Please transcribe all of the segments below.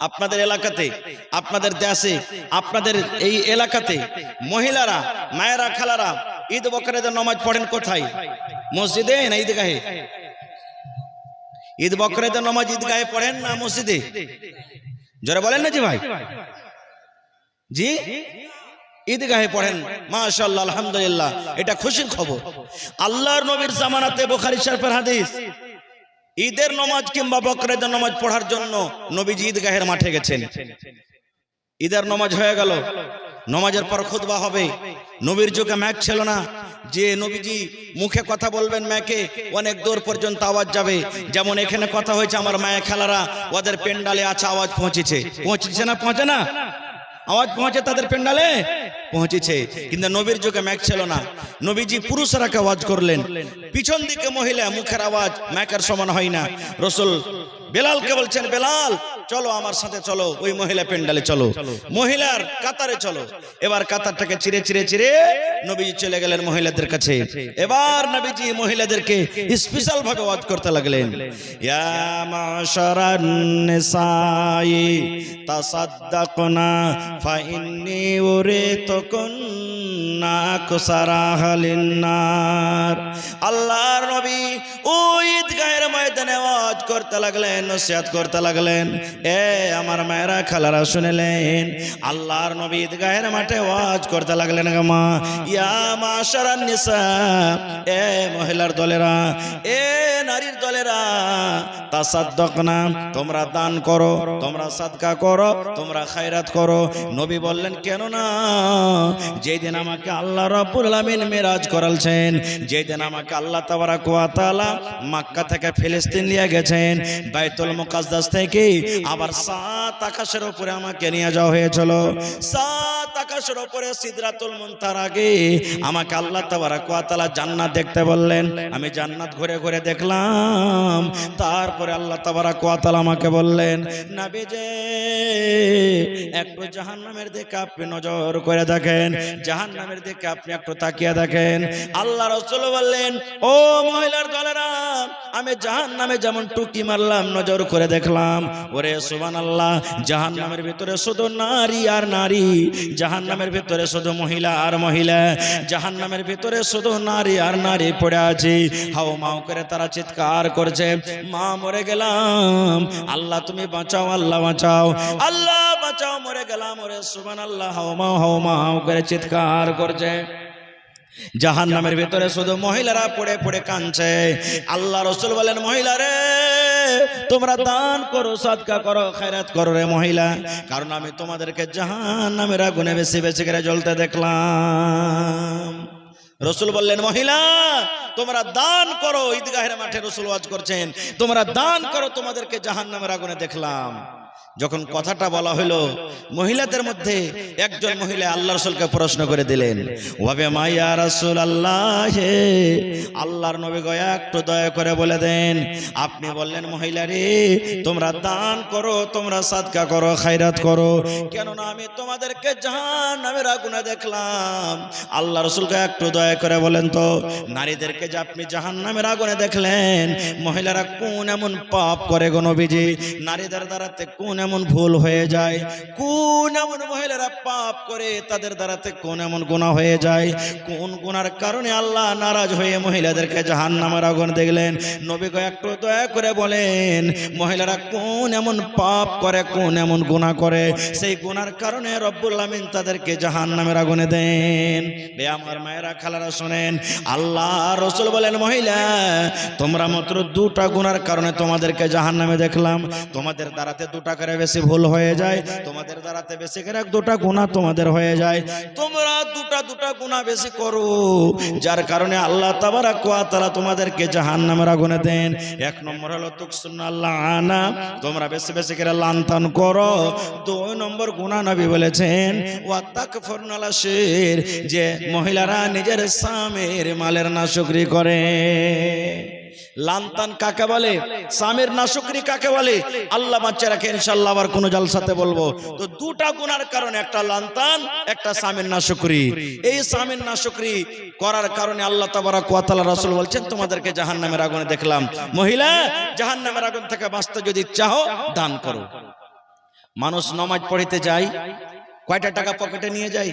আপনাদের এলাকাতে, আপনাদের দেশে, আপনাদের এই এলাকাতে মহিলারা, মায়েরা, খালারা ঈদ বকরেদের নামাজ পড়েন কোথায়? মসজিদে না ঈদগাহে? ঈদ বকরেদের নামাজ ঈদগাহে পড়েন না মসজিদে? জোরে বলেন না জি ভাই। জি, ঈদগাহে পড়েন। মাশাআল্লাহ, আলহামদুলিল্লাহ, এটা খুশির খবর। আল্লাহর নবীর জামানাতে বুখারী শরীফের হাদিস, ঈদের নামাজ কিংবা বকরেদের নামাজ পড়ার জন্য নবীজি ঈদগাহের মাঠে গেছেন। ঈদের নামাজ হয়ে গেল, নামাজের পর খুতবা হবে। নবীর যুগে মাইক ছিল না যে নবীজি মুখে কথা বলবেন, মাইকে অনেক দূর পর্যন্ত আওয়াজ যাবে। যেমন এখানে কথা হয়েছে, আমার মায়ের খালারা ওদের পেন্ডালে আছে, আওয়াজ পৌঁছেছে না? পৌঁছে না? আওয়াজ পৌঁছে তাদের পেন্ডালে পৌঁছেছে। কিন্তু নবীর যুগে মাইক ছিল না, নবীজি পুরুষরাকে আওয়াজ করলেন। পিছন দিকে মহিলা, মুখের আওয়াজ মাইকের সমান হয় না। রাসূল বেলালকে বলছেন, বেলাল চলো আমার সাথে, চলো ওই মহিলা পেন্ডালে, চলো মহিলার কাতারে চলো। এবার কাতারটাকে চিরে চিরে চিরে নবীজি চলে গেলেন মহিলাদের কাছে। এবার নবীজি মহিলাদেরকে স্পেশাল ভাবে ওয়াজ করতে লাগলেন। ইয়া মাশারান নিসাই তাসাদ্দাকনা ফাইন্নী উরিতুকুন্না আকসারাহালিন নার। আল্লাহর নবী ওই ঈদগাহের ময়দানে ওয়াজ করতে লাগলেন, নসিহত করতে লাগলেন। এ আমার মায়েরা, খালারা শুনলেন, আল্লাহর নবী ঈদগাহের মাঠে ওয়াজ করতে লাগলেন। মা ইয়া মাশারান নিসা, এ মহিলার দলেরা, এ নারীর দলেরা, তাসাদ্দাকনা, তোমরা দান করো, তোমরা সাদকা করো, তোমরা খায়রাত করো। নবী বললেন, কেন না? যেদিন আমাকে আল্লাহ রাব্বুল আলামিন মেরাজ করালছেন, যেদিন আমাকে আল্লাহ তাবারাক ওয়া তাআলা মক্কা থেকে ফিলিস্তিন নিয়ে গেছেন, বাইতুল মুকাদ্দাস থেকে আবার 7 আকাশের উপরে আমাকে নিয়ে যাওয়া হয়েছিল। 7 আকাশের উপরে সিদরাতুল মুনতাহার আগে আমাকে আল্লাহ তাবারাক ওয়া তাআলা জান্নাত দেখতে বললেন। আমি জান্নাত ঘুরে ঘুরে দেখলাম। তারপরে আল্লাহ তাবারাক ওয়া তাআলা আমাকে বললেন, নবীজি একটু জাহান্নামের দিকে আপনি নজর করে দেখেন, জাহান্নামের দিকে আপনি একটু তাকিয়ে দেখেন। আল্লাহ রাসূল বললেন, ও মহিলার দলেরা, আমি জাহান্নামে যেমন টুকি মারলাম, নজর করে দেখলাম। ওরে সুবহানাল্লাহ, জাহান্নামের ভিতরে শুধু নারী আর নারী, জাহান্নামের ভিতরে শুধু মহিলা আর মহিলা, জাহান্নামের ভিতরে শুধু নারী আর নারী পড়ে আছে। হাও মাও করে তারা চিৎকার করছে, মা মরে গেলাম, আল্লাহ তুমি বাঁচাও, আল্লাহ বাঁচাও, আল্লাহ বাঁচাও, মরে গেলাম। ওরে সুবহানাল্লাহ, হাও মাও করে চিৎকার করছে। জাহান্নামের ভিতরে শুধু মহিলারা পড়ে পড়ে কাঁদছে। আল্লাহ রাসূল বলেন, মহিলারে তোমরা দান করো, সাদকা করো, খায়রাত করো রে মহিলা, কারণ আমি তোমাদেরকে জাহান্নামের আগুনে বেশি বেশি করে জ্বলতে দেখলাম। রাসূল বললেন, মহিলা তোমরা দান করো। ঈদগাহের মাঠে রাসূল ওয়াজ করছেন, তোমরা দান করো, তোমাদেরকে জাহান্নামের আগুনে দেখলাম। যখন কথাটা বলা হলো, মহিলাদের মধ্যে একজন মহিলা আল্লাহ রাসূলকে প্রশ্ন করে দিলেন, ওয়াবে মাইয়া রাসূলুল্লাহ, আল্লাহর নবী গো একটু দয়া করে বলে দেন। আপনি বললেন, মহিলা রে তোমরা দান করো, তোমরা সাদকা করো, খায়রাত করো, কেননা আমি তোমাদেরকে জাহান্নামের আগুনে দেখলাম। আল্লাহ রাসূলকে একটু দয়া করে বলেন তো, নারীদেরকে যে আপনি জাহান্নামের আগুনে দেখলেন, মহিলারা কোন এমন পাপ করে গো নবীজি? নারীদের দ্বারাতে কোন এমন ভুল হয়ে যায়, কোন এমন মহিলারা পাপ করে, তাদের দ্বারাতে কোন এমন গুনাহ হয়ে যায়, কোন গুনার কারণে আল্লাহ নারাজ হয়ে মহিলাদেরকে জাহান্নামের আগুন দেখলেন? নবী গো একটু দয়া করে বলেন, মহিলারা কোন এমন পাপ করে, কোন এমন গুনাহ করে, সেই গুনার কারণে রব্বুল আমিন তাদেরকে জাহান্নামের আগুনে দেন। রে আমার মায়েরা, খালারা শুনেন, আল্লাহ রাসূল বলেন, মহিলা তোমরা মাত্র 2টা গুনার কারণে তোমাদেরকে জাহান্নামে দেখলাম। তোমাদের দ্বারাতে 2টা করে বেশি ভুল হয়ে যায়, তোমাদের দ্বারাতে বেশি করে 2টা গুনাহ তোমাদের হয়ে যায়। তোমরা 2টা গুনাহ বেশি করো, যার কারণে আল্লাহ তাবারাক ওয়া তাআলা তোমাদেরকে জাহান্নামের আগুনে দেন। 1 নম্বর হলো তুকসুনাল্লাহ আনা, তোমরা বেশি বেশি করে লানতান করো। 2 নম্বর গুনাহ নবী বলেছেন, ওয়া তাকফুরনাল আশির, যে মহিলারা নিজের স্বামীর মালের নাশুকরি করে। লানতান কাকে বলে? স্বামীর নাশুকরি কাকে বলে? আল্লাহ বাঁচিয়ে রাখে, ইনশাআল্লাহ আবার কোন জালসাতে বলবো। তো 2টা গুনার কারণে, একটা লানতান, একটা স্বামীর নাশুকরি। এই স্বামীর নাশুকরি করার কারণে আল্লাহ তাবারাক ওয়া তাআলা, রাসূল বলছেন, তোমাদেরকে জাহান্নামের আগুনে দেখলাম। মহিলা জাহান্নামের আগুন থেকে বাঁচতে যদি চাও, দান করো। মানুষ নামাজ পড়িতে যায়, কয়টা টাকা পকেটে নিয়ে যায়?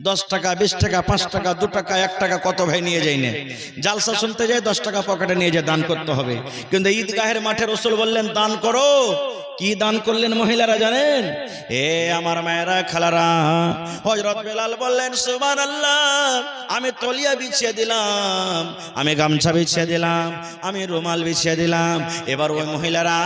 10 টাকা, 20 টাকা, 5 টাকা, 2 টাকা, 1 টাকা, কত ভাই নিয়ে যায় না? জালসা শুনতে যায় 10 টাকা পকেটে নিয়ে যায়, দান করতে হবে। কিন্তু ঈদগাহের মাঠে রাসূল বললেন দান করো। কি দান করলেন মহিলারা জানেন? আমার মায়েরা, খালারা, হযরত বেলাল বললেন সুবহানাল্লাহ, আমি তলিয়া বিছিয়ে দিলাম, আমি গামছা বিছিয়ে দিলাম, আমি রুমাল বিছিয়ে দিলাম। এবার ওই মহিলারা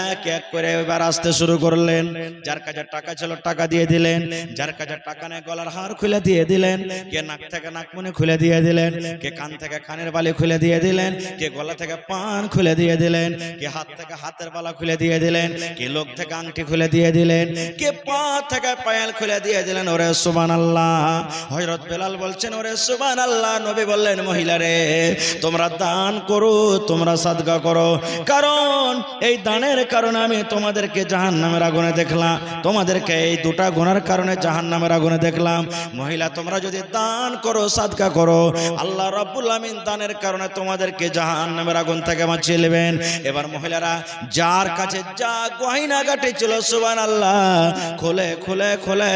এক এক করে এবার আসতে শুরু করলেন। যার কাছে টাকা ছিল টাকা দিয়ে দিলেন, যার কাছে টাকা নেই গলার হার খুলে দিয়ে দিলেন, কে নাক থেকে নাকমণি খুলে দিয়ে দিলেন, কে কান থেকে কানের বালি খুলে দিয়ে দিলেন, কে গলা থেকে পান খুলে দিয়ে দিলেন, কে হাত থেকে হাতের বালা খুলে দিয়ে দিলেন, কে লোক থেকে আংটি খুলে দিয়ে দিলেন, কে পা থেকে পায়েল খুলে দিয়ে দিলেন। ওরে সুবহানাল্লাহ। হযরত বেলাল বলছেন ওরে সুবহানাল্লাহ। নবী বললেন মহিলারে তোমরা দান করো, তোমরা সাদকা করো, কারণ এই দানের কারণে আমি তোমাদেরকে জাহান্নামের আগুনে দেখলাম, তোমাদেরকে এই দুটা গুনার কারণে জাহান্নামের আগুনে দেখলাম। মহিলা তোমরা যদি দান করো, সাদকা করো, আল্লাহ রাব্বুল আমিন দানের কারণে তোমাদেরকে জাহান্নামের আগুন থেকে বাঁচিয়ে নেবেন। এবার মহিলারা যার কাছে যা গয়না গাটি ছিল সুবহানাল্লাহ খুলে খুলে খুলে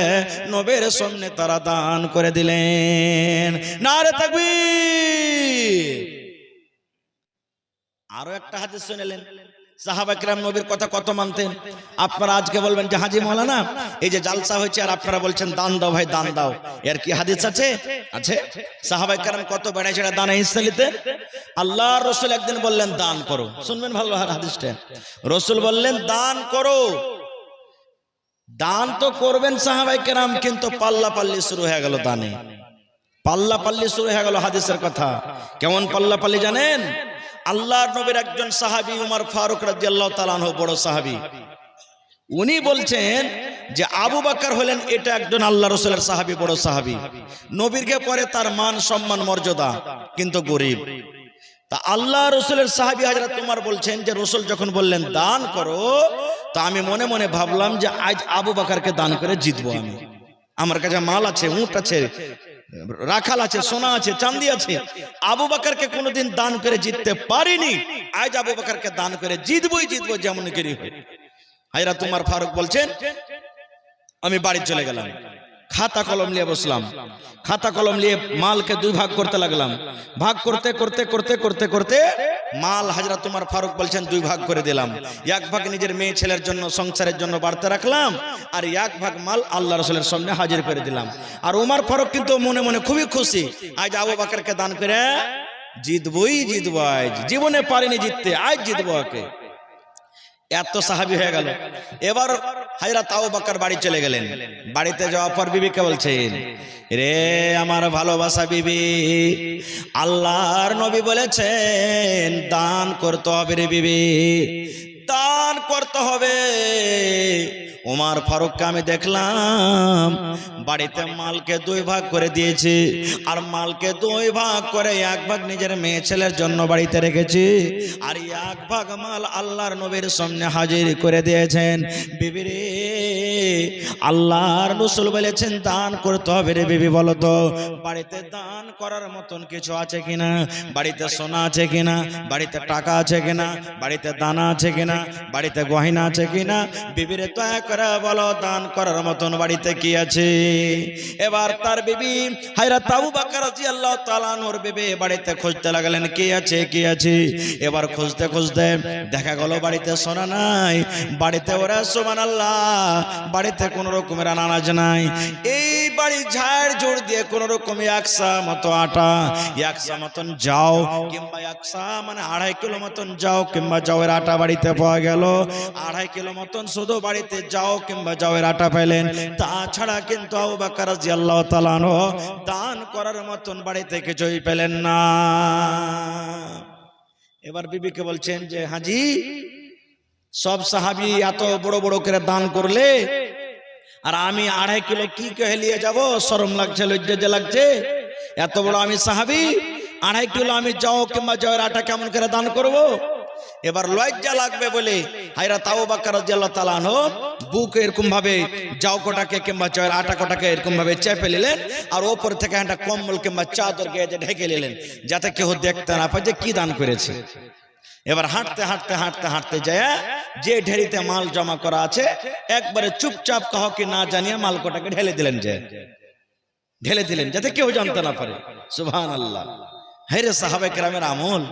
নবীর সামনে তারা দান করে দিলেন। নারে তাকবীর। আরো একটা হাদিস শুনলেন, সাহাবা কিরাম নবীর কথা কত মানতেন। আপনারা আজকে বলবেন যে হাজী মাওলানা এই যে জালসা হয়েছে আর আপনারা বলছেন দান দাও, ভাই দান দাও, এর কি হাদিস আছে? আছে। সাহাবা কিরাম কত বেড়াইছে দানে হিস্সা নিতে। আল্লাহর রাসূল একদিন বললেন দান করো, শুনবেন ভালো হাদিসটা। রাসূল বললেন দান করো। দান তো করবেন সাহাবায়ে কেরাম, কিন্তু পাল্লা পাল্লি শুরু হয়ে গেল দানে, পাল্লা পাল্লি শুরু হয়ে গেল হাদিসের কথা। কেমন পাল্লা পাল্লি জানেন? আল্লাহর নবীর একজন সাহাবী উমর ফারুক রাদিয়াল্লাহু তাআলা আনহু, বড় সাহাবী, উনি বলছেন যে আবু বকর হলেন এটা একজন আল্লাহ রাসূলের সাহাবী, বড় সাহাবী, নবীরকে পরে তার মান সম্মান মর্যাদা, কিন্তু গরীব। তা আল্লাহ রাসূলের সাহাবী হযরত উমর বলছেন যে রাসূল যখন বললেন দান করো, তা আমি মনে মনে ভাবলাম যে আজ আবু বকরকে দান করে জিতবো আমি। আমার কাছে মাল আছে, উট আছে, রাখাল আছে, সোনা আছে, চাঁদি আছে, আবু বকরকে কোনোদিন দান করে জিততে পারিনি, আজ আবু বকরকে দান করে জিতবই জিতবো যেমন করি হয়। হযরত উমর ফারুক বলছেন আমি বাড়ি চলে গেলাম, খাতা কলম নিয়ে বসলাম, খাতা কলম নিয়ে মালকে দুই ভাগ করতে লাগলাম। ভাগ করতে করতে করতে করতে করতে মাল হযরত উমর ফারুক বলছেন দুই ভাগ করে দিলাম। এক ভাগ নিজের মেয়ে ছেলের জন্য, সংসারের জন্য বাড়তে রাখলাম, আর এক ভাগ মাল আল্লাহ রাসূলের সামনে হাজির করে দিলাম। আর উমর ফারুক কিন্তু মনে মনে খুবই খুশি, আজ আবু বকরকে দান করে জিতবই জিতবো, আজ জীবনে পারিনি জিততে, আজ জিতবো ওকে। এত সাহাবী হয়ে গেল। এবার হযরত আবু বকর বাড়ি চলে গেলেন। বাড়িতে যাওয়ার পর বিবিকে বলছেন রে আমার ভালোবাসা বিবি, আল্লাহর নবী বলেছেন দান করতে হবে রে বিবি, দান করতে হবে। উমর ফারুককে আমি দেখলাম বাড়িতে মালকে দুই ভাগ করে দিয়েছি, আর মালকে দুই ভাগ করে এক ভাগ নিজের মেয়ে ছেলের জন্য বাড়িতে রেখেছি, আর এক ভাগ মাল আল্লাহর নবীর সামনে হাজির করে দিয়েছেন। বিবি রে আল্লাহর রাসূল বলেছেন দান করতে হবে রে বিবি, বলো তো বাড়িতে দান করার মতন কিছু আছে কিনা? বাড়িতে সোনা আছে কিনা? বাড়িতে টাকা আছে কিনা? বাড়িতে দানা আছে কিনা? বাড়িতে গয়না আছে কিনা? বিবি রে দয়া করে বলো দান করার মতন বাড়িতে কি আছে? এবার তার বিবি হযরত আবু বকর রাদিয়াল্লাহু তাআলা আনহুর বিবি বাড়িতে খুঁজতে লাগলেন কি আছে কি আছে। এবার খুঁজতে খুঁজতে দেখা গেল বাড়িতে সোনা নাই, বাড়িতে ওরা সুবহানাল্লাহ বাড়িতে কোন রকমের আনাজ নাই। এই বাড়ি ঝাড় জোড় দিয়ে কোন রকম একসা মতো আটা, একসা মতন যাও, কিংবা একসা মানে 2.5 কিলো মতন যাও কিংবা যাওয়ের আটা বাড়িতে পাওয়া গেল। 2.5 কিলো মতন শুধু বাড়িতে যাও কিংবা যাওয়ের আটা পেলেন, তাছাড়া কিন্তু আবু বকর রাদিয়াল্লাহু তাআলা আনহু দান করার মতন বাড়িতে কিছুই পেলেন না। এবার বিবিকে বলছেন যে হাজি সব সাহাবী এত বড় বড় করে দান করলে, আর আমি 2.5 কিলো কি কহে নিয়ে যাব? শরম লাগছে, লজ্জা লাগছে। এত বড় আমি সাহাবী, 2.5 কিলো আমি যাও কিংবা যাওয়ের আটা কেমন করে দান করব? এবার লজ্জা লাগবে বলে হযরত আবু বকর রাদিয়াল্লাহু তাআলা আনহু বুক এরকম ভাবে যাও কোটাকে কিংবা চায়ের আটা কোটাকে এরকম ভাবে চেপে নিলেন, আর ওপর থেকে একটা কম্বল কিংবা চাদর গায়ে ঢেকে নিলেন, যাতে কেউ দেখতে না পায় যে কি দান করেছে। এবার হাঁটতে হাঁটতে হাঁটতে হাঁটতে যায় যে ঢেরিতে মাল জমা করা আছে একবারে চুপচাপ কাউকে না জানিয়ে মাল কোটাকে ঢেলে দিলেন, ঢেলে দিলেন যাতে কেউ জানতে না পারে। সুবহানাল্লাহ, হায়রে সাহাবায়ে কেরামের আমল।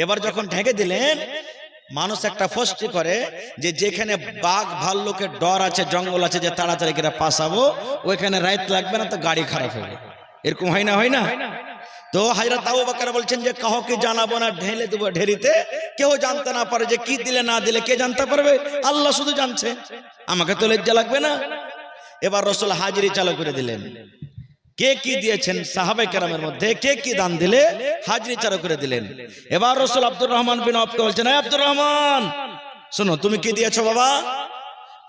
এবার যখন ঢেকে দিলেন, মানুষ একটা ফস্টি করে যে যেখানে বাঘ ভাল্লুকের ডর আছে, জঙ্গল আছে, যে তাড়াতাড়ি করে পাসাবো, ওইখানে রাত লাগবে না তো গাড়ি খারাপ হবে, এরকম হয় না? হয় না? তো হযরত আবু বকর বলছেন যে কাউকে জানাবো না, ঢেলে দেবো ঢেরিতে, কেউ জানতে না পারে। যে কি দিলে না দিলে কে জানতে পারবে? আল্লাহ শুধু জানছে, আমাকে তো লজ্জা লাগবে না। এবার রাসূল হাজিরি চালু করে দিলেন। কে কি দিয়েছেন সাহাবায়ে কেরামের মধ্যে, কে কি দান দিলে হাজিরি চালু করে দিলেন। এবার রাসূল আব্দুর রহমান বিন আওফকে বলছেন, এই আব্দুর রহমান শোনো, তুমি কি দিয়েছো বাবা?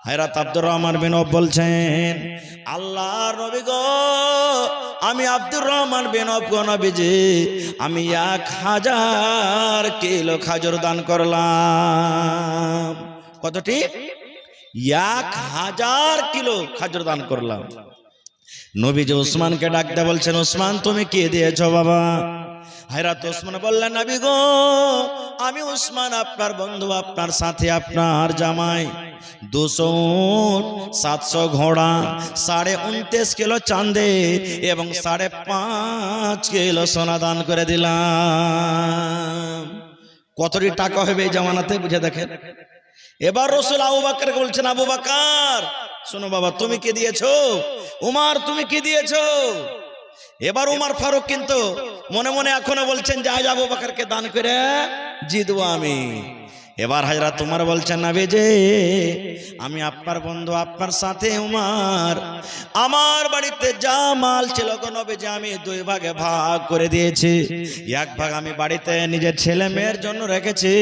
হযরত আব্দুর রহমান বিন আওফ বলছেন, আল্লাহর নবী গো, আমি আব্দুর রহমান বিন আওফ গো নবীজি, আমি 1000 কিলো খাজুর দান করলাম। কতটি? 1000 কিলো খাজুর দান করলাম। নবীজি উসমানকে ডাকতে বলছেন, উসমান তুমি কি দিয়েছো বাবা? হযরত উসমান বললেন, নবী গো, আমি উসমান আপনার বন্ধু, আপনার সাথে, আপনার জামাই 200 উট, 700 ঘোড়া, 29.5 কিলো চাঁদে এবং 5.5 কিলো সোনা দান করে দিলাম। কতটি টাকা হবে এই জামানাতে বুঝে দেখেন। এবার রাসূল আবু বকরকে বলছেন, আবু বকর শোনো বাবা, তুমি কি দিয়েছো? উমর তুমি কি দিয়েছো? এবার উমর ফারুক কিন্তু মনে মনে এখনো বলছেন যে আজ আবু বকরকে দান করে জিতবো আমি। এবার হযরত উমর বলছেন, নবীজি আমি আপনার বন্ধু, আপনার সাথে উমর, আমার বাড়িতে যা মাল ছিল গো নবীজি আমি 2 ভাগে ভাগ করে দিয়েছি। 1 ভাগ আমি বাড়িতে নিজের ছেলে মেয়ের জন্য রেখেছি,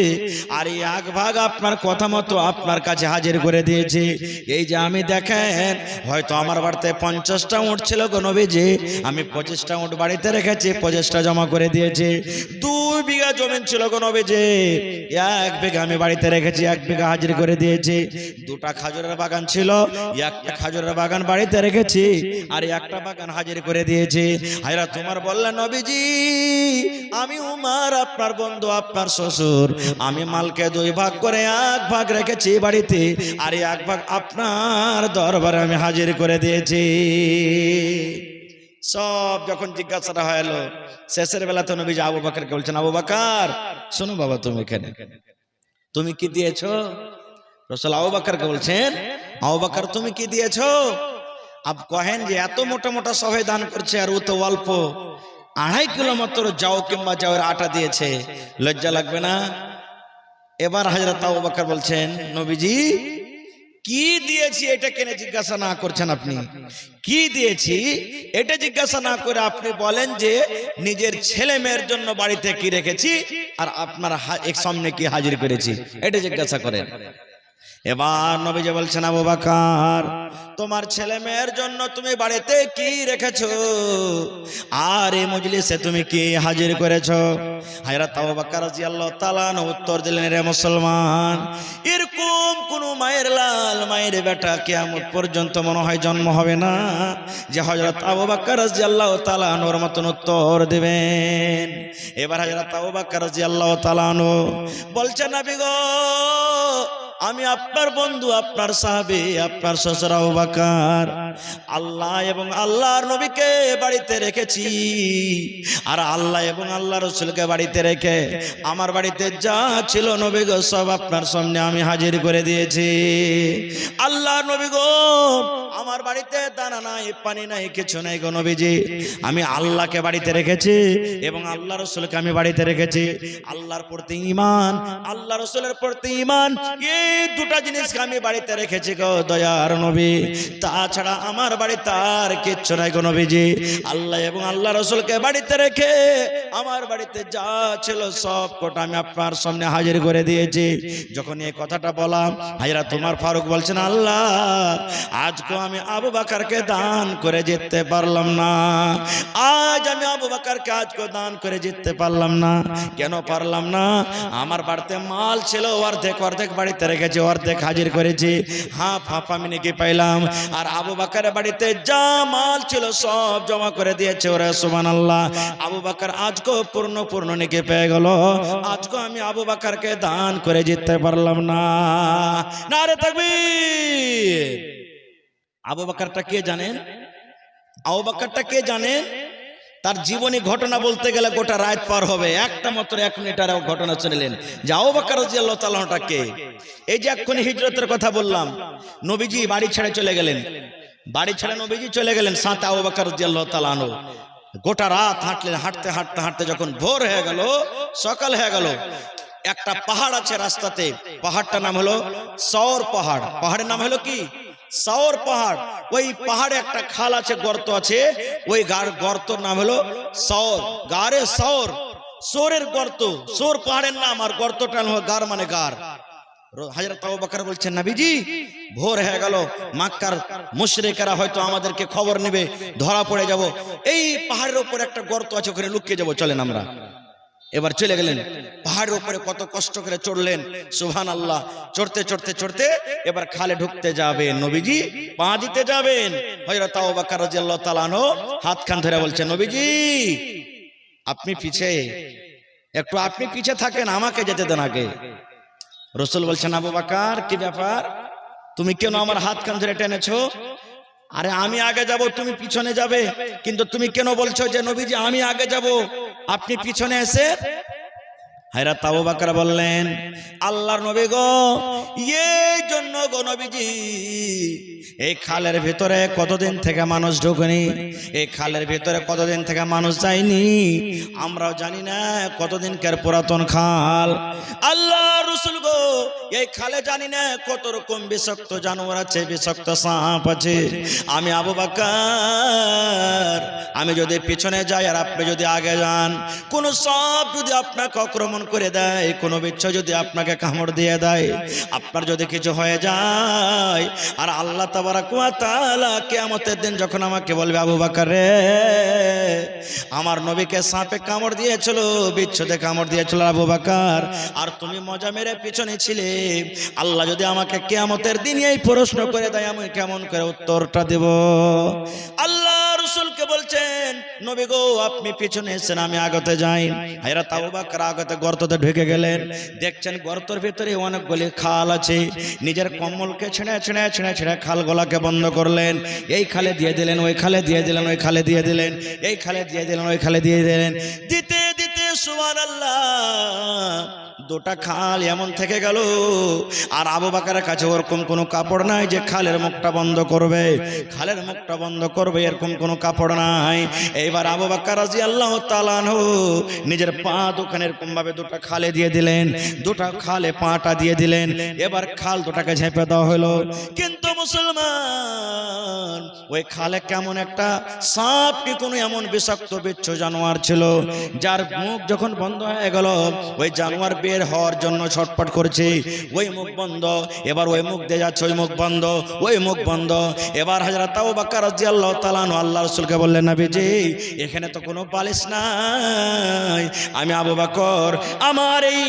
আর 1 ভাগ আপনার কথা মতো আপনার কাছে হাজির করে দিয়েছি। এই যে আমি দেখেন, হয়তো আমার বাড়িতে 50টা উট ছিল গো নবীজি, আমি 25টা উট বাড়িতে রেখেছি, 25টা জমা করে দিয়েছি। 2 বিঘা জমি ছিল গো নবীজি, 1 বিঘা আমি বাড়িতে রেখেছি, 1 বিঘা হাজির করে দিয়েছি। 2টা খাজুরের বাগান ছিল, 1টা খাজুরের বাগান বাড়িতে রেখেছি, আর 1টা বাগান হাজির করে দিয়েছি। হযরত উমর বললেন, নবীজি আমি উমর আপনার বন্ধু, আপনার শ্বশুর, আমি মালকে 2 ভাগ করে 1 ভাগ রেখেছি বাড়িতে, আর 1 ভাগ আপনার দরবারে আমি হাজির করে দিয়েছি। সব যখন জিজ্ঞাসাটা হলো, শেষের বেলাতে নবীজি আবু বকরকে বলছেন, আবু বকর শোনো বাবা, তুমি এখানে তুমি কি দিয়েছো? রাসূল আবু বকরকে বলছেন, আবু বকর তুমি কি দিয়েছো? আব কহেন যে এত মোটা মোটা সবাই দান করছে, আর ও তো অল্প 2.5 কিলো মাত্র যাও কিংবা যাওয়ার আটা দিয়েছে, লজ্জা লাগবে না? এবার হযরত আবু বকর বলছেন, নবীজি কি দিয়েছি এটা কেন জিজ্ঞাসা না করছেন আপনি? কি দিয়েছি এটা জিজ্ঞাসা না করে আপনি বলেন যে নিজের ছেলে মেয়ের জন্য বাড়িতে কি রেখেছি আর আপনার এক সামনে কি হাজির করেছি, এটা জিজ্ঞাসা করেন। এবার নবীজি বলছেন, আবু বকর তোমার ছেলে মেয়ের জন্য তুমি বাড়িতে কি রেখেছো আর এই মজলিসে তুমি কি হাজির করেছো? হযরত আবু বকর রাদিয়াল্লাহু তাআলা উত্তর দিলেন, রে মুসলমান, এরকম কোন মায়ের লাল মায়ের বেটা কিয়ামত পর্যন্ত মনে হয় জন্ম হবে না যে হযরত আবু বকর রাদিয়াল্লাহু তাআলা ওর মতন উত্তর দিবেন। এবার হযরত আবু বকর রাদিয়াল্লাহু তাআলা বলছেন, নবী গো আমি আপনার বন্ধু, আপনার সাহাবী, আপনার শ্বশুর আবু বকর আল্লাহ এবং আল্লাহর নবীকে বাড়িতে রেখেছি, আর আল্লাহ এবং আল্লাহর রাসূলকে বাড়িতে রেখে আমার বাড়িতে যা ছিল নবী গো সব আপনার সামনে আমি হাজির করে দিয়েছি। আল্লাহর নবী গো আমার বাড়িতে দানা নাই, পানি নাই, কিছু নাই গো নবীজি, আমি আল্লাহকে বাড়িতে রেখেছি এবং আল্লাহ রাসূলকে আমি বাড়িতে রেখেছি। আল্লাহর প্রতি ঈমান, আল্লাহ রাসূলের প্রতি ঈমান, এই দুটা জিনিসকে আমি বাড়িতে রেখেছি গো দয়ার নবী, তাছাড়া আমার বাড়িতে আর কিচ্ছু নাই গো নবীজি। আল্লাহ এবং আল্লাহ রাসূলকে বাড়িতে রেখে আমার বাড়িতে যা ছিল সব কটা আমি আপনার সামনে হাজির করে দিয়েছি। যখন এই কথাটা বললাম, হযরত ওমর ফারুক বলছেন, আল্লাহ আজকে আমি আবু বকরকে দান করে জিততে পারলাম না, আজ আমি আবু বকরকে আজকে দান করে জিততে পারলাম না। কেন পারলাম না? আমার বাড়িতে মাল ছিল অর্ধেক অর্ধেক বাড়িতে রেখেছি, অর্ধেক হাজির করেছি, হাফ হাফ আমি নাকি পাইলাম। আর আবু বকরের বাড়িতে যা মাল ছিল সব জমা করে দিয়েছে। ওরে সুবহানাল্লাহ, আবু বকর আজকে পূর্ণ নাকি পেয়ে গেল। আজকে আমি আবু বকরকে দান করে জিততে পারলাম না। নারে তাকবীর। আবু বকরটা কে জানেন? আবু বকরটা কে জানেন? তার জীবনী ঘটনা বলতে গেলে গোটা রাত পার হবে। একটা মাত্র 1 মিনিটের ঘটনা শুনলেন যে আবু বকর রাদিয়াল্লাহু তাআলা আনহু কে। এই যে এক্ষুনি হিজরতের কথা বললাম, নবীজি বাড়ি ছেড়ে চলে গেলেন, বাড়ি ছেড়ে নবীজি চলে গেলেন, সাথে আবু বকর রাদিয়াল্লাহু তাআলা আনহু। গোটা রাত হাঁটলেন, হাঁটতে হাঁটতে হাঁটতে যখন ভোর হয়ে গেল, সকাল হয়ে গেল, একটা পাহাড় আছে রাস্তাতে, পাহাড়টার নাম হলো সওর পাহাড়। পাহাড়ের নাম হলো কি? সওর পাহাড়। ওই পাহাড়ে একটা খাল আছে, গর্ত আছে, ওই গর্তর নাম হলো সওর, গারে সওর, সোরের গর্ত, সোর পাহাড়ের নাম, আর গর্তটা হলো গার মানে গার। হযরত আবু বকর বলছেন, নবীজি ভোর হয়ে গেল, মক্কার মুশরিকরা হয়তো আমাদেরকে খবর নেবে, ধরা পড়ে যাব, এই পাহাড়ের উপর একটা গর্ত আছে, ওখানে লুকিয়ে যাব, চলেন আমরা। এবার চলে গেলেন, পাহাড়ের উপরে কত কষ্ট করে চড়লেন, সুবহানাল্লাহ। চড়তে চড়তে চড়তে এবার খালে ঢুকতে যাবেন, নবীজি পা দিতে যাবেন। হযরত আবু বকর রাদিয়াল্লাহু তাআলা আনহু হাত খান ধরে বলছেন, নবীজি আপনি পিছে, একটু আপনি পিছে থাকেন, আমাকে যেতে দেন আগে। রাসূল বলছেন, আবু বকর কি ব্যাপার, তুমি কেন আমার হাত কান ধরে টেনেছো? আরে আমি আগে যাব, তুমি পিছনে যাবে, কিন্তু তুমি কেন বলছো যে নবীজি আমি আগে যাব, আপনি পিছনে এসে? হযরত আবু বকর বললেন, আল্লাহর নবী গো, এই জন্য গো নবীজি, এই খালের ভিতরে কতদিন থেকে মানুষ ঢোকেনি, এই খালের ভিতরে কতদিন থেকে মানুষ যায়নি, আমরাও জানি না কতদিনকার পুরাতন খাল। আল্লাহ রাসূল গো, এই খালে জানি না কত রকম বিষাক্ত জানোয়ার আছে, বিষাক্ত সাপ আছে। আমি আবু বকর, আমি যদি পিছনে যাই আর আপনি যদি আগে যান, কোন সাপ যদি আপনাকে আক্রমণ করে দেয়, কোন বিচ্ছু যদি আপনাকে কামড় দিয়ে দেয়, আপনার যদি কিছু হয়ে যায়, আর আল্লাহ তাবারাক ওয়া তাআলা কিয়ামতের দিন যখন আমাকে বলবে, আবু বকর রে, আমার নবীকে সাপে কামড় দিয়েছিল, বিচ্ছুতে কামড় দিয়েছিল আবু বকর, আর তুমি মজা মেরে পিছনে ছিলে, আল্লাহ যদি আমাকে কিয়ামতের দিন এই প্রশ্ন করে দেয়, আমি কেমন করে উত্তরটা দেব? আল্লাহ রাসূলকে বলছেন, নবী গো আপনি পিছনে এসেন, আমি আগতে যাই। হযরত আবু বকর আগতে গর্ততে ঢুকে গেলেন, দেখছেন গর্তের ভিতরে অনেকগুলি খাল আছে, নিজের কম্বলকে ছেড়ে ছেড়ে ছেড়ে ছেড়ে খালগুলাকে বন্ধ করলেন। এই খালে দিয়ে দিলেন, ওই খালে দিয়ে দিলেন, ওই খালে দিয়ে দিলেন, এই খালে দিয়ে দিলেন, ওই খালে দিয়ে দিলেন, দিতে দিতে সুবহানাল্লাহ দুটা খাল এমন থেকে গেল। আর আবু বকরের কাছে ওরকম কোনো কাপড় নাই যে খালের মুখটা বন্ধ করবে, খালের মুখটা বন্ধ করবে, এরকম কোনো কাপড় নাই। এইবার আবু বকর রাদিয়াল্লাহু তাআলা আনহু নিজের পা দুখানে এরকম ভাবে দুটা খালে দিয়ে দিলেন, দুটা খালে পাটা দিয়ে দিলেন। এবার খাল দুটাকে ঝেঁপে দেওয়া হলো। কিন্তু মুসলমান, ওই খালে কেমন একটা সাপ কি কোনো এমন বিষাক্ত বিচ্ছু জানোয়ার ছিল, যার মুখ যখন বন্ধ হয়ে গেল, ওই জানোয়ার বের হওয়ার জন্য ছটফট করছে, ওই মুখ বন্ধ, এবার ওই মুখ দিয়ে যাচ্ছে, ওই মুখ বন্ধ, ওই মুখ বন্ধ। এবার হযরত আবু বকর রাদিয়াল্লাহু তাআলা আনহু আল্লাহর রাসূলকে বললেন, নবীজি এখানে তো কোনো বালিশ নাই, আমি আবু বকর আমার এই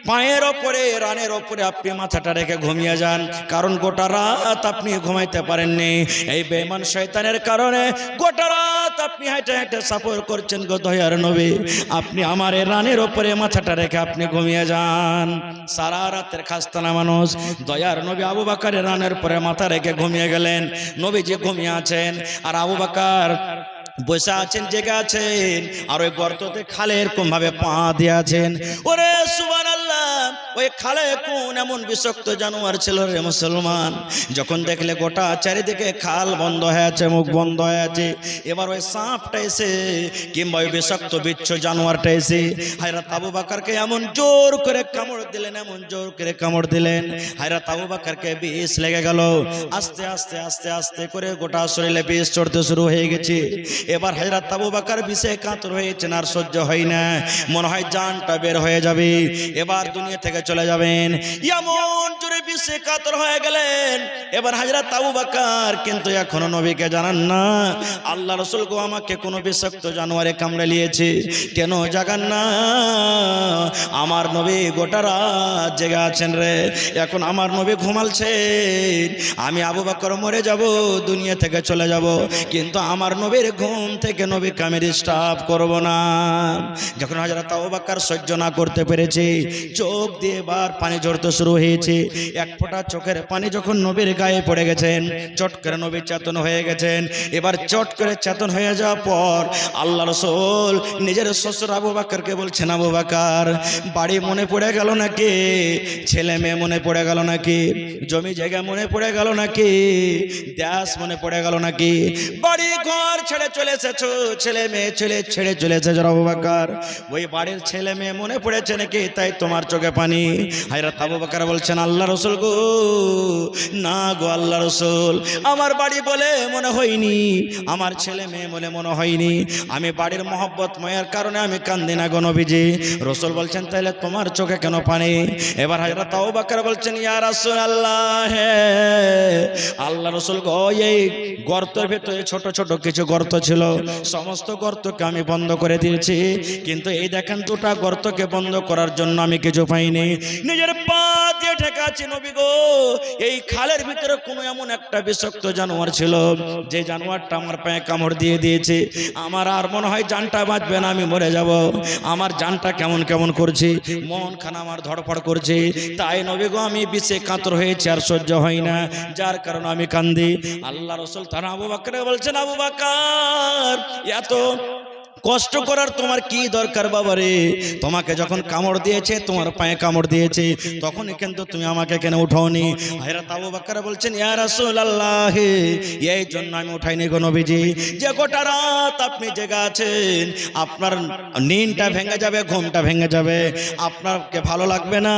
পায়ের ওপরে, রানের ওপরে আপনি মাথাটা রেখে ঘুমিয়ে যান, কারণ গোটা রাত আপনি ঘুমাইতে পারেননি, এই বেঈমান শয়তানের কারণে গোটা রাত আপনি হেঁটে হেঁটে সফর করছেন গো দয়ার নবী, আপনি আমার এই রানের ওপরে মাথাটা রেখে আপনি ঘুমিয়ে যান। সারা রাতের খাস্তানা মানুষ দয়ার নবী আবু বকরের রানের পরে মাথা রেখে ঘুমিয়ে গেলেন। নবীজি ঘুমিয়ে আছেন, আর আবু বকর বসে আছেন, জেগে আছেন, আর ওই গর্ততে খালে এরকম ভাবে পা দিয়ে আছেন। ওরে সুবহানাল্লাহ, ওই খালে কোন এমন বিষাক্ত জানোয়ার ছিল রে মুসলমান, যখন দেখলে গোটা চারিদিকে খাল বন্ধ হয়ে আছে, মুখ বন্ধ হয়ে আছে, এবার ওই সাপটা এসে কিংবা ওই বিষাক্ত বিচ্ছু জানোয়ারটা এসে হযরত আবু বকরকে এমন জোর করে কামড় দিলেন, এমন জোর করে কামড় দিলেন, হযরত আবু বকরকে বিষ লেগে গেল। আস্তে আস্তে আস্তে আস্তে করে গোটা শরীরে বিষ চড়তে শুরু হয়ে গেছে। এবার হযরত আবু বকর বিষে কাতর হয়েছেন, আর সহ্য হয় না, মনে হয় জানটা বের হয়ে যাবে। এবার দুনিয়া থেকে চলে যাবেন। এমন জোরে বিষে কাতর হয়ে গেলেন। এবার হযরত আবু বকর কিন্তু এখনো নবীকে জানান না, আল্লাহ রাসূল গো, আমাকে কোনো বিষাক্ত জানোয়ারে কামড়ে নিয়েছে, কেন জাগান না? আমার নবী গোটা রাত জেগে আছেন রে, এখন আমার নবী ঘুমালছে, আমি আবু বকর মরে যাব, দুনিয়া থেকে চলে যাব, কিন্তু আমার নবীর ঘুম থেকে নবী কামের স্টপ করব না। যখন হযরত আবু বকর সহ্য না করতে পেরেছে, চোখ দিয়ে বার পানি ঝরতে শুরু হয়েছে। এক ফোঁটা চোখের পানি যখন নবীর গায়ে পড়ে গেছেন, চট করে নবী চেতন হয়ে গেছেন। এবার চট করে চেতন হয়ে যাওয়ার পর আল্লাহ রাসূল নিজের শ্বশুর আবু বকরকে বলছেন, আবু বকর, বাড়ি মনে পড়ে গেল নাকি? ছেলে মেয়ে মনে পড়ে গেল নাকি? জমি জায়গা মনে পড়ে গেল নাকি? দেশ মনে পড়ে গেল নাকি? বাড়ি ঘর ছেড়ে চলে এসেছো, ছেলে মেয়ে ছেড়ে চলে এসেছো আবু বকর, ওই বাড়ির ছেলে মেয়ে মনে পড়েছে নাকি? তাই তোমার চোখে পানি? হযরত আবু বকর বলছেন, আল্লাহ রাসূল গো, না গো আল্লাহ রাসূল, আমার বাড়ি বলে মনে হয়নি, আমার ছেলে মেয়ে বলে মনে হয়নি, আমি বাড়ির মহব্বত মায়ার কারণে আমি কান্দি না গো নবীজি। রাসূল বলছেন, তাহলে তোমার চোখে কেন পানি? এবার হযরত আবু বকর বলছেন, ইয়া রাসূলুল্লাহ, আল্লাহ রাসূল গো, এই গর্তের ভেতরে ছোট ছোট কিছু গর্ত ছিল, সমস্ত গর্তকে আমি বন্ধ করে দিয়েছি, কিন্তু এই দেখেন দুটা গর্তকে বন্ধ করার জন্য আমি কিছু পাইনি, নিজের পা দিয়ে ঠেকাচ্ছি নবী গো। এই খালের ভিতরে কোনো এমন একটা বিষাক্ত জানোয়ার ছিল, যে জানোয়ারটা আমার পায়ে কামড় দিয়ে দিয়েছে, আমার আর মনে হয় জানটা বাঁচবে না, আমি মরে যাব, আমার জানটা কেমন কেমন করছে, মন খানা আমার ধড়ফড় করছে, তাই নবী গো আমি বিষে কাতর হয়েছে, আর সহ্য হয় না, যার কারণে আমি কান্দি। আল্লাহ রাসূল তারা আবু বকর বলছেন, আবু বকর, এত কষ্ট করার তোমার কি দরকার বাবা রে? তোমাকে যখন কামড় দিয়েছে, তোমার পায়ে কামড় দিয়েছে, তখন কিন্তু তুমি আমাকে কেন উঠাওনি? হযরত আবু বকর বলছেন, ইয়া রাসূলুল্লাহ, এই জন্য আমি উঠাইনি গো নবীজি, যে গোটা রাত আপনি জেগে আছেন, আপনার নিনটা ভেঙে যাবে, ঘুমটা ভেঙে যাবে, আপনাকে ভালো লাগবে না,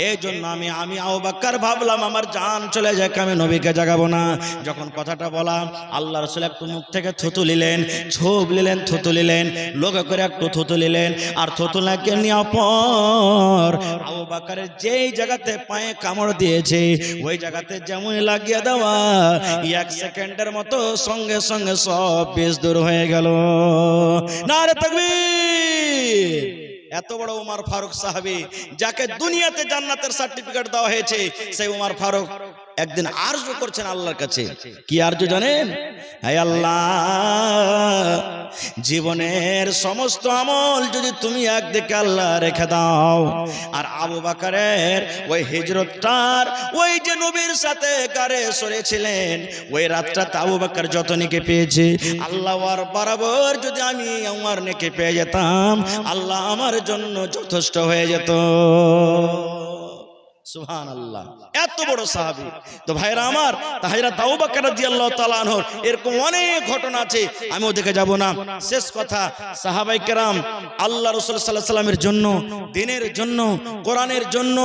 এই জন্য আমি আবু বকর ভাবলাম আমার জান চলে যাক, আমি নবীকে জাগাবো না। যখন কথাটা বলা, আল্লাহ রাসূল একটু মুখ থেকে থুতু নিলেন, ছোপ নিলেন, থুতু নিলেন, লোকে করে একটু থুতু নিলেন, আর থুতু লাগিয়ে নেওয়ার পর আবু বকরের যেই জায়গাতে পায়ে কামড় দিয়েছে, ওই জায়গাতে যেমন লাগিয়ে দেওয়া, এক সেকেন্ডের মতো সঙ্গে সঙ্গে সব বিষ দূর হয়ে গেল। নারে তাকবীর! এত বড় উমর ফারুক সাহাবী, যাকে দুনিয়াতে জান্নাতের সার্টিফিকেট দেওয়া হয়েছে, সেই উমর ফারুক একদিন আরজু করছেন আল্লাহর কাছে। কি আরজু জানেন? হে আল্লাহ, জীবনের সমস্ত আমল যদি তুমি একদিকে আল্লাহ রেখে দাও, আর আবু বকরের ওই হিজরতটার, ওই যে নবীর সাথে গারে সরেছিলেন, ওই রাতটা আবু বকর যত নেকি পেয়েছে, আল্লাহর বরাবর যদি আমি আমার নেকি পেয়ে যেতাম, আল্লাহ আমার জন্য যথেষ্ট হয়ে যেত। সুবহানাল্লাহ, এত বড় সাহাবী। তো ভাইরা আমার, হযরত আবু বকর রাদিয়াল্লাহু তাআলা আনহু এরকম অনেক ঘটনা আছে, আমি ওদিকে যাব না। শেষ কথা, সাহাবায়ে কেরাম আল্লাহ রাসূল সাল্লাল্লাহু আলাইহি সাল্লামের জন্য, দ্বীনের জন্য, কোরআনের জন্য,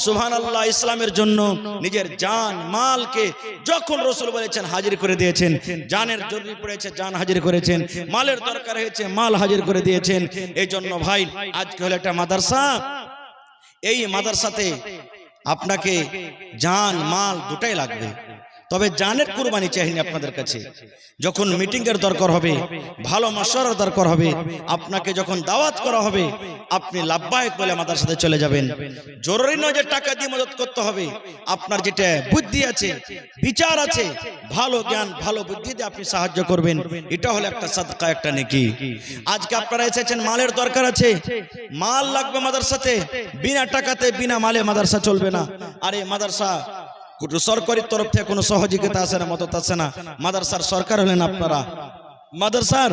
সুবহানাল্লাহ, ইসলামের জন্য নিজের জান মালকে যখন রাসূল বলেছেন হাজির করে দিয়েছেন। জানের জরুরি পড়েছে, জান হাজির করেছেন, মালের দরকার হয়েছে, মাল হাজির করে দিয়েছেন। এই জন্য ভাই, আজকে হলো একটা মাদ্রাসা, এই মাদ্রাসাতে আপনাকে জান মাল দুটাই লাগবে, তবে জানের কুরবানি চাইনি আপনাদের কাছে। যখন মিটিং এর দরকার হবে, ভালো মাশওয়ারার দরকার হবে, আপনাকে যখন দাওয়াত করা হবে, আপনি লাব্বাইক বলে মাদ্রাসাতে চলে যাবেন। জরুরি নয় যে টাকা দিয়ে মদত করতে হবে, আপনার যেটা বুদ্ধি আছে, বিচার আছে, ভালো জ্ঞান ভালো বুদ্ধি দিয়ে আপনি সাহায্য করবেন, এটা হলো একটা সাদকা, একটা নেকি। আজকে আপনারা এসেছেন, মালের দরকার আছে, মাল লাগবে মাদ্রাসাতে, বিনা টাকাতে বিনা মালে মাদ্রাসা চলবে না। আর এই মাদ্রাসা সরকারের তরফ থেকে কোনো সহযোগিতা আসে না, মদত আসে না। মাদ্রাসার সরকার হলেন আপনারা, মাদ্রাসার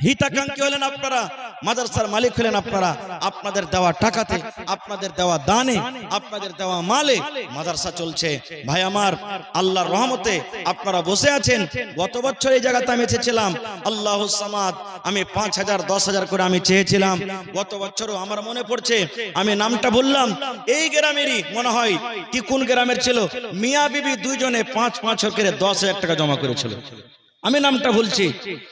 হিতাকাঙ্ক্ষী হলেন আপনারা, মাদ্রাসার মালিক হলেন আপনারা। আপনাদের দেওয়া টাকাতে, আপনাদের দেওয়া দানে, আপনাদের দেওয়া মালে মাদ্রাসা চলছে। ভাই আমার, আল্লাহর রহমতে আপনারা বসে আছেন। গত বছর এই জায়গাতে আমি এসেছিলাম, আল্লাহুস সামাদ, আমি 5,000 10,000 করে আমি চেয়েছিলাম। গত বছরও আমার মনে পড়ছে, আমি নামটা বললাম, এই গ্রামেরই মনে হয়, কি কোন গ্রামের ছিল, মিয়া বিবি দুইজনে 5-5 করে 10,000 টাকা জমা করেছিল। আমি নামটা ভুলছি,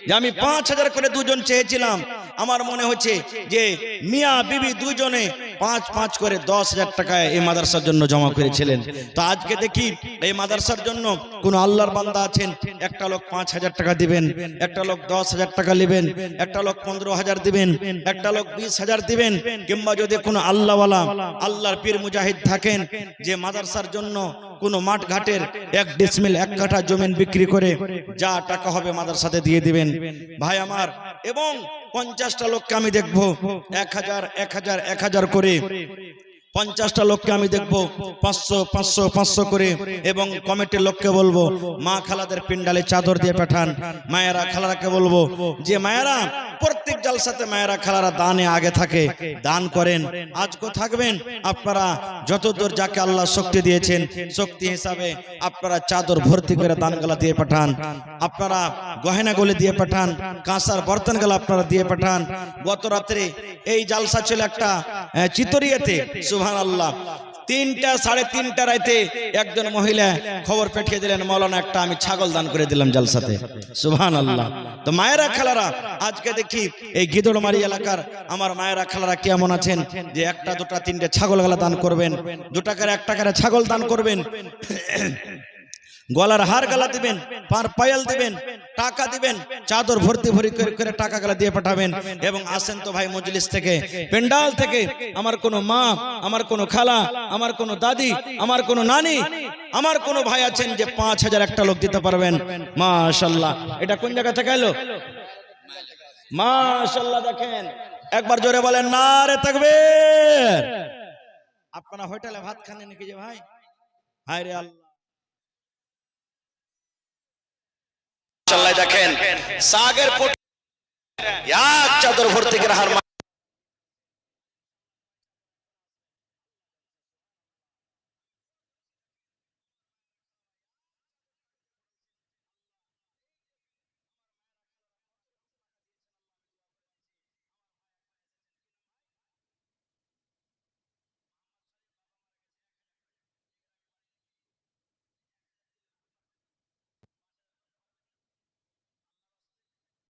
যে আমি 5,000 করে দুজন চেয়েছিলাম, আমার মনে হচ্ছে যে মিয়া বিবি দুজনে 5-5 করে 10,000 টাকা এই মাদ্রাসার জন্য জমা করেছিলেন। তো আজকে দেখি এই মাদ্রাসার জন্য কোন আল্লাহর বান্দা আছেন, একটা লোক 5,000 টাকা দিবেন, একটা লোক 10,000 টাকা দিবেন, একটা লোক 15,000 দিবেন, একটা লোক 20,000 দিবেন, কিংবা যদি কোনো আল্লাহওয়ালা আল্লাহর পীর মুজাহিদ থাকেন যে মাদ্রাসার জন্য কোনো মাঠ ঘাটের 1 ডিসমিল 1 কাঠা জমিন বিক্রি করে যা টাকা হবে মাদ্রাসাতে দিয়ে দিবেন ভাই আমার। এবং 50টা লোককে আমি দেখবো 1,000 1,000 1,000 করে, 50টা লোককে আমি দেখবো 500 500 500 করে। এবং কমিটির লোককে বলবো মা খালাদের পিন্ডালে চাদর দিয়ে পাঠান। মায়েরা খালারাকে বলবো যে মায়েরা প্রত্যেক জালসাতে মায়েরা খালারা দানে আগে থাকে, দান করেন। আজকে থাকবেন আপনারা যতদূর যাকে আল্লাহ শক্তি দিয়েছেন শক্তি হিসাবে আপনারা চাদর ভর্তি করে দানগুলা দিয়ে পাঠান, আপনারা গয়নাগুলি দিয়ে পাঠান, কাঁসার বর্তনগুলো আপনারা দিয়ে পাঠান। গত রাত্রে এই জালসা ছিল একটা চিতরিয়াতে, সুবহানাল্লাহ, 3টা 3:30 রাতে একজন মহিলা খবর পাঠিয়ে দিলেন, মাওলানা একটা আমি ছাগল দান করে দিলাম জালসাতে, সুবহানাল্লাহ। তো মায়েরা খালারা আজকে দেখি এই গিদড়মারি এলাকার আমার মায়েরা খালারা কেমন আছেন যে 1টা 2টা 3টে ছাগলগুলা দান করবেন, 2 টাকার 1 টাকার ছাগল দান করবেন, গলার হার গালা দিবেন, পার পায়াল দিবেন, টাকা দিবেন, চাদর ভর্তি ভরি করে টাকা গালা দিয়ে পাঠাবেন। এবং আসেন তো ভাই মজলিস থেকে, পেন্ডাল থেকে আমার কোনো মা, আমার কোনো খালা, আমার কোনো দাদি, আমার কোনো নানি, আমার কোনো ভাই আছেন যে 5,000 একটা লোক দিতে পারবেন। মাশাআল্লাহ। এটা কোন জায়গা থেকে এলো? মাশাআল্লাহ। দেখেন একবার জোরে বলেন নারে তাকবীর। আপনারা হোটেলে ভাত খান নাকি যে ভাই? হায় রে আল্লাহ। দেখেন সাগের চাদর ভর্তি করে হার